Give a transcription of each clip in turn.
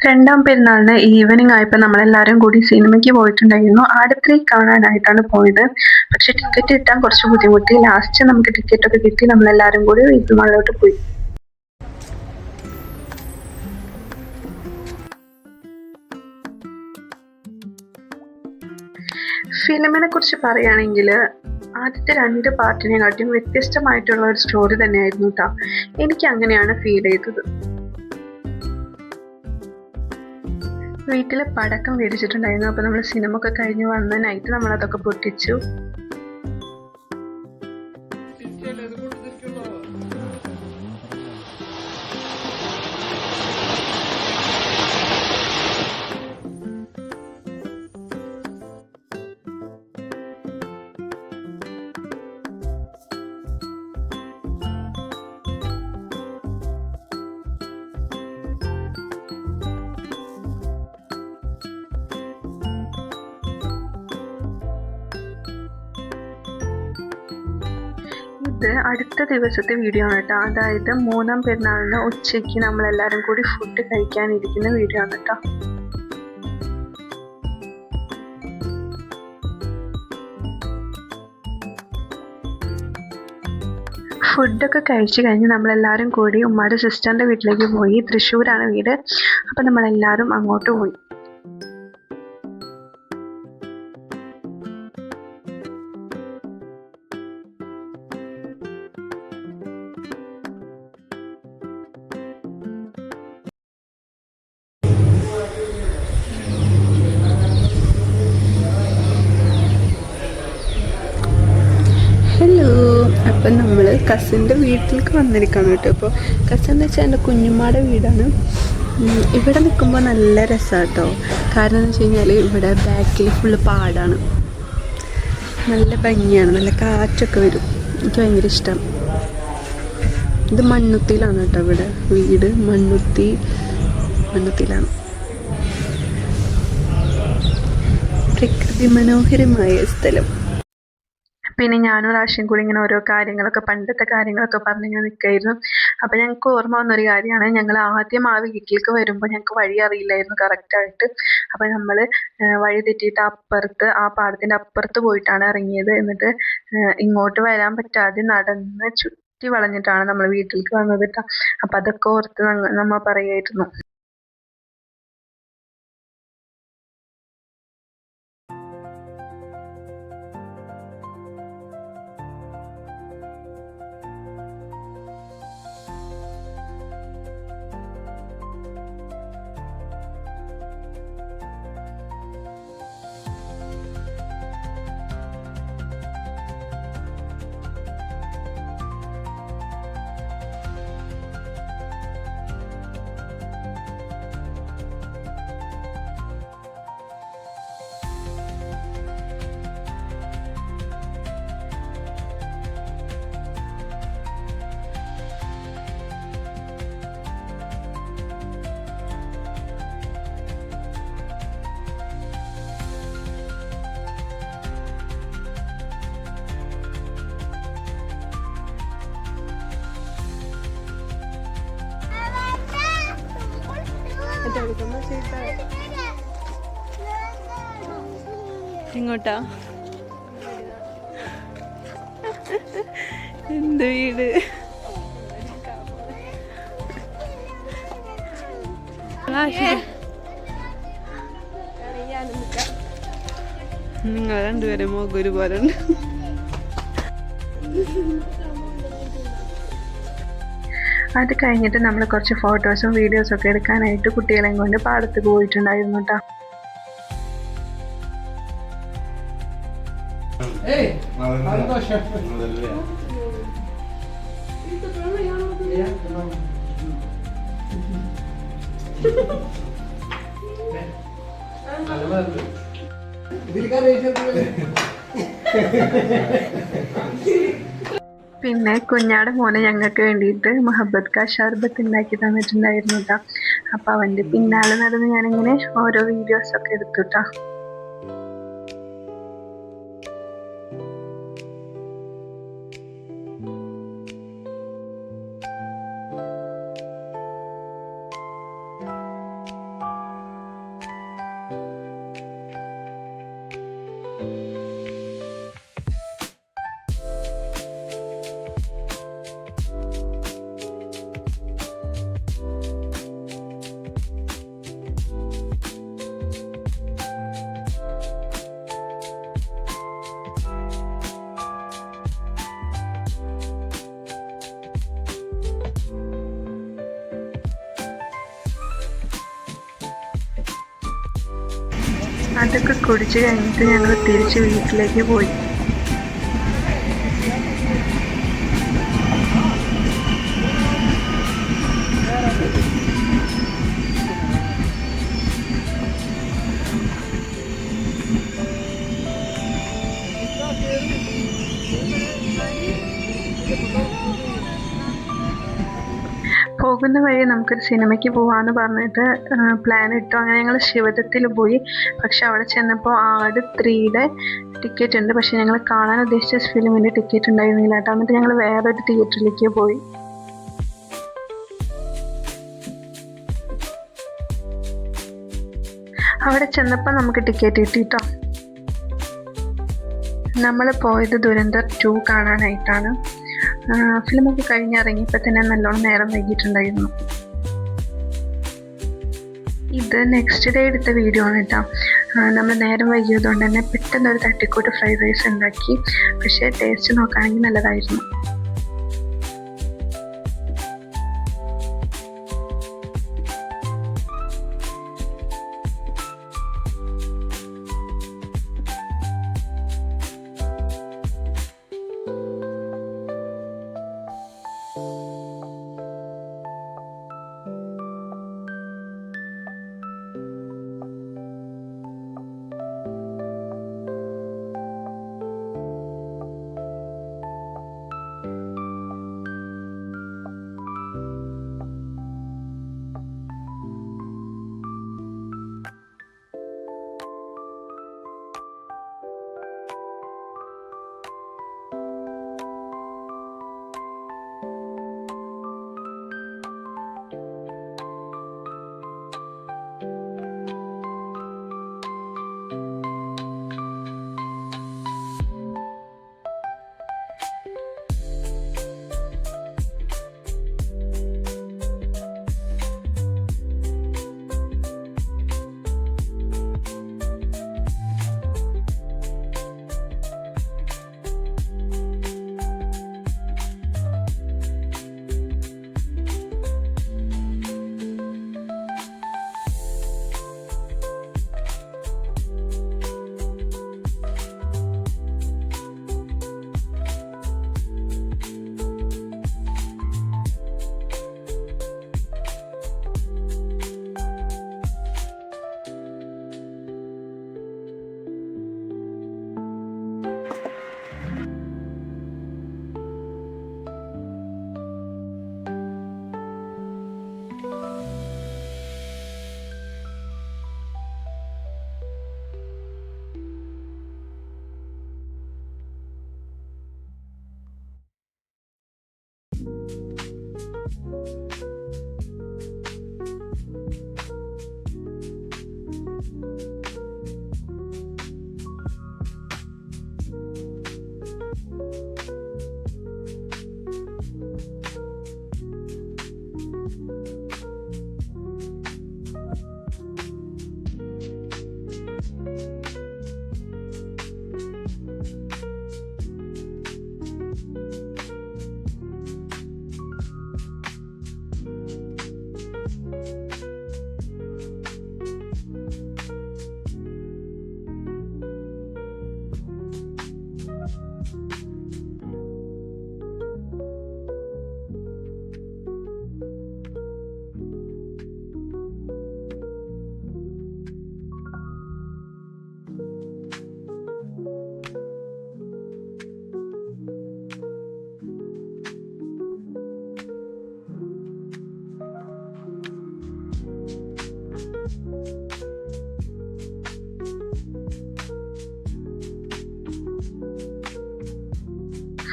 രണ്ടാം പെരുന്നാളിന് ഈവനിങ് ആയപ്പോൾ നമ്മളെല്ലാവരും കൂടി സിനിമയ്ക്ക് പോയിട്ടുണ്ടായിരുന്നു. ആട് 3 കാണാനായിട്ടാണ് പോയത്. പക്ഷെ ടിക്കറ്റ് കിട്ടാൻ കുറച്ച് ബുദ്ധിമുട്ടി. ലാസ്റ്റ് നമുക്ക് ടിക്കറ്റ് ഒക്കെ കിട്ടി. നമ്മളെല്ലാവരും കൂടി വീട്ടിൽ മാളിലോട്ട് പോയി. ഫിലിമിനെ കുറിച്ച് പറയുകയാണെങ്കിൽ ആദ്യത്തെ 2 പാർട്ടിനെക്കാട്ടിയും വ്യത്യസ്തമായിട്ടുള്ള ഒരു സ്റ്റോറി തന്നെയായിരുന്നു കേട്ടോ. എനിക്ക് അങ്ങനെയാണ് ഫീൽ ചെയ്തത്. വീട്ടിൽ പടക്കം മേടിച്ചിട്ടുണ്ടായിരുന്നു. അപ്പോൾ നമ്മൾ സിനിമ ഒക്കെ കഴിഞ്ഞ് വന്ന നൈറ്റ് നമ്മളതൊക്കെ പൊട്ടിച്ചു. ഇത് അടുത്ത ദിവസത്തെ വീഡിയോ ആണ് കേട്ടോ. അതായത് 3-ാം പെരുന്നാളിന് ഉച്ചയ്ക്ക് നമ്മളെല്ലാവരും കൂടി ഫുഡ് കഴിക്കാനിരിക്കുന്ന വീഡിയോ ആണ് കേട്ടോ. ഫുഡൊക്കെ കഴിച്ച് കഴിഞ്ഞ് നമ്മളെല്ലാവരും കൂടി ഉമ്മയുടെ സിസ്റ്ററിൻ്റെ വീട്ടിലേക്ക് പോയി. തൃശ്ശൂരാണ് വീട്. അപ്പം നമ്മളെല്ലാവരും അങ്ങോട്ട് പോയി. ഹലോ, അപ്പം നമ്മൾ കസിൻ്റെ വീട്ടിലേക്ക് വന്നിരിക്കുകയാണ് കേട്ടോ. അപ്പോൾ കസിൻ എന്ന് വെച്ചാൽ എൻ്റെ കുഞ്ഞുമ്മയുടെ വീടാണ്. ഇവിടെ നിൽക്കുമ്പോൾ നല്ല രസമാണ് കേട്ടോ. കാരണം എന്ന് വെച്ച് കഴിഞ്ഞാൽ ഇവിടെ ബാക്കിൽ ഫുള്ള് പാടാണ്. നല്ല ഭംഗിയാണ്, നല്ല കാറ്റൊക്കെ വരും. എനിക്ക് ഭയങ്കര ഇഷ്ടം. ഇത് മണ്ണുത്തിയിലാണ് കേട്ടോ ഇവിടെ വീട്. മണ്ണുത്തിയിലാണ്. പ്രകൃതി മനോഹരമായ സ്ഥലം. പിന്നെ ഞാനും റാഷിയും കൂടി ഇങ്ങനെ ഓരോ കാര്യങ്ങളൊക്കെ പണ്ടത്തെ കാര്യങ്ങളൊക്കെ പറഞ്ഞിങ്ങനെ നിൽക്കുകയായിരുന്നു. അപ്പോൾ ഞങ്ങൾക്ക് ഓർമ്മ വന്നൊരു കാര്യമാണ്, ഞങ്ങൾ ആദ്യം ആ വീട്ടിലേക്ക് വരുമ്പോൾ ഞങ്ങൾക്ക് വഴി അറിയില്ലായിരുന്നു കറക്റ്റായിട്ട്. അപ്പോൾ നമ്മൾ വഴി തെറ്റിയിട്ട് അപ്പുറത്ത് ആ പാടത്തിൻ്റെ അപ്പുറത്ത് പോയിട്ടാണ് ഇറങ്ങിയത്. എന്നിട്ട് ഇങ്ങോട്ട് വരാൻ പറ്റാതെ നടന്ന് ചുറ്റി വളഞ്ഞിട്ടാണ് നമ്മൾ വീട്ടിലേക്ക് വന്നത് കേട്ടോ. അപ്പോൾ അതൊക്കെ ഓർത്ത് നമ്മൾ പറയായിരുന്നു. എങ്ങോട്ടാ? എന്ത് വീട്? നിങ്ങൾ രണ്ടുപേരും മുഖം ഒരുപോലെ ഉണ്ട്. അത് കഴിഞ്ഞിട്ട് നമ്മൾ കുറച്ച് ഫോട്ടോസും വീഡിയോസും ഒക്കെ എടുക്കാനായിട്ട് കുട്ടികളെയും കൊണ്ട് പാടത്ത് പോയിട്ടുണ്ടായിരുന്നു കേട്ടോ. പിന്നെ കുഞ്ഞാടെ മോനെ ഞങ്ങൾക്ക് വേണ്ടിയിട്ട് മുഹബത്ത് കാ ഷർബത്ത് ഉണ്ടാക്കി തന്നിട്ടുണ്ടായിരുന്നു കേട്ടോ. അപ്പം അവൻ്റെ പിന്നാലെ നടന്ന് ഞാനിങ്ങനെ ഓരോ വീഡിയോസൊക്കെ എടുത്തു കേട്ടോ. അതൊക്കെ കുടിച്ച് കഴിഞ്ഞിട്ട് ഞങ്ങൾ തിരിച്ച് വീട്ടിലേക്ക് പോയി. പോകുന്ന വഴി നമുക്കൊരു സിനിമയ്ക്ക് പോവാന്ന് പറഞ്ഞിട്ട് പ്ലാൻ ഇട്ടു. അങ്ങനെ ഞങ്ങൾ ശിവദത്തിൽ പോയി. പക്ഷെ അവിടെ ചെന്നപ്പോൾ ആട് 3യുടെ ടിക്കറ്റ് ഉണ്ട്, പക്ഷെ ഞങ്ങൾ കാണാൻ ഉദ്ദേശിച്ച ഫിലിമിൻ്റെ ടിക്കറ്റ് ഉണ്ടായിരുന്നില്ല കേട്ടോ. എന്നിട്ട് ഞങ്ങൾ വേറൊരു തിയേറ്ററിലേക്ക് പോയി. അവിടെ ചെന്നപ്പോൾ നമുക്ക് ടിക്കറ്റ് കിട്ടിട്ടോ. നമ്മൾ പോയത് ദുരന്തർ 2 കാണാനായിട്ടാണ്. ഫിലിമൊക്കെ കഴിഞ്ഞിറങ്ങിയപ്പോൾ തന്നെ നല്ലോണം നേരം വൈകിട്ടുണ്ടായിരുന്നു. ഇത് നെക്സ്റ്റ് ഡേ എടുത്ത വീഡിയോ ആണ് കേട്ടോ. നമ്മൾ നേരം വൈകിയതുകൊണ്ട് തന്നെ പെട്ടെന്ന് ഒരു തട്ടിക്കൂട്ട് ഫ്രൈഡ് റൈസ് ഉണ്ടാക്കി. പക്ഷേ ടേസ്റ്റ് നോക്കുകയാണെങ്കിൽ നല്ലതായിരുന്നു.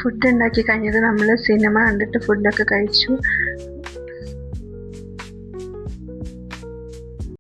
ഫുഡ് ഉണ്ടാക്കി കഴിഞ്ഞത് നമ്മൾ സിനിമ കണ്ടിട്ട് ഫുഡൊക്കെ കഴിച്ചു.